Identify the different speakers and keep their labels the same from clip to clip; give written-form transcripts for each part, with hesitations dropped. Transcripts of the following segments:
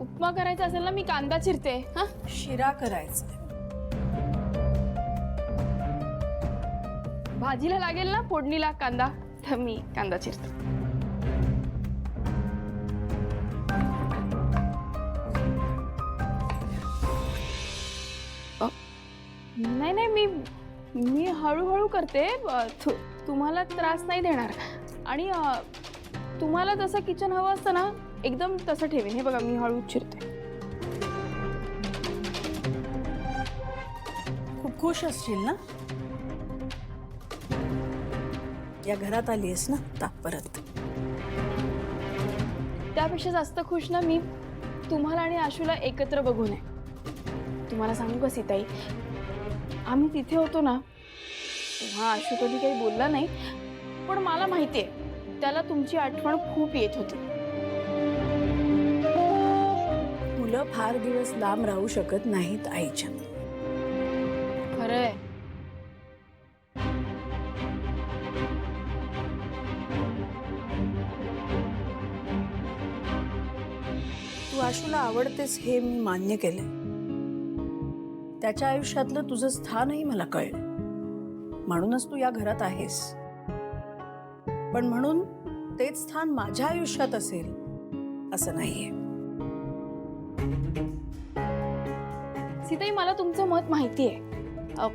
Speaker 1: उपमा करायचा असेल ना मी कांदा चिरते. हा
Speaker 2: शिरा करायचा.
Speaker 1: भाजीला लागेल ना फोडणीला कांदा, तर मी कांदा चिरते. नाही नाही मी हळूहळू करते. तुम्हाला त्रास नाही देणार. आणि तुम्हाला जसं किचन हवं असतं ना एकदम तसं ठेवेन. हे बघा मी हळू चिरते.
Speaker 2: खूप खुश असशील ना या घरात आलीस ना आता परत.
Speaker 1: त्यापेक्षा जास्त खुश ना मी तुम्हाला आणि आशूला एकत्र बघून आहे. तुम्हाला सांगू का सीताई, आम्ही तिथे होतो ना तेव्हा आशू कधी काही बोलला नाही, पण मला माहिती आहे त्याला तुमची आठवण खूप येत होती.
Speaker 2: मुलं फार दिवस लांब राहू शकत नाहीत आईच्या.
Speaker 1: खरंय.
Speaker 2: तू आशूला आवडतेस हे मी मान्य केलंय. त्याच्या आयुष्यातलं तुझं स्थानही मला कळलं. म्हणूनच तू या घरात आहेस. पण म्हणून तेच स्थान माझ्या आयुष्यात असेल असं नाहीये.
Speaker 1: सीताई मला तुमचं मत माहिती आहे,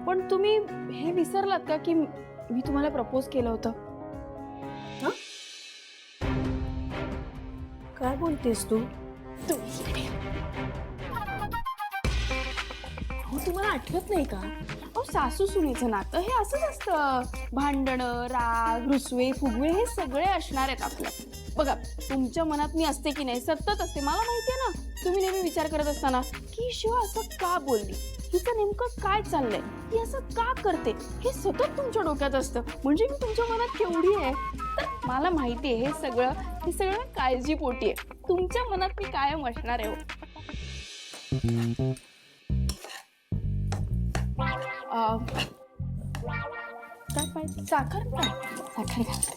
Speaker 1: पण तुम्ही हे विसरलात का की मी तुम्हाला प्रपोज केलं होतं.
Speaker 2: काय बोलतेस तू?
Speaker 1: तुम्हाला आठवत नाही का? अहो सासू सुनेचं नातं हे असंच असतं. भांडणं, राग, रुसवे, फुगवे हे सगळे असणार आहेत आपल्या. बघा तुमच्या मनात मी असते की नाही सतत असते. मला माहिती आहे ना तुम्ही नेहमी विचार करत असताना की शिवा असं का बोलली, हिचं नेमकं काय चाललंय, ही असं का करते, हे सतत तुमच्या डोक्यात असतं. म्हणजे मी तुमच्या मनात केवढी आहे. तर मला माहिती आहे हे सगळं काळजीपोटी आहे. तुमच्या मनात मी कायम असणार आहे. काय पाहिजे? साखर घालते.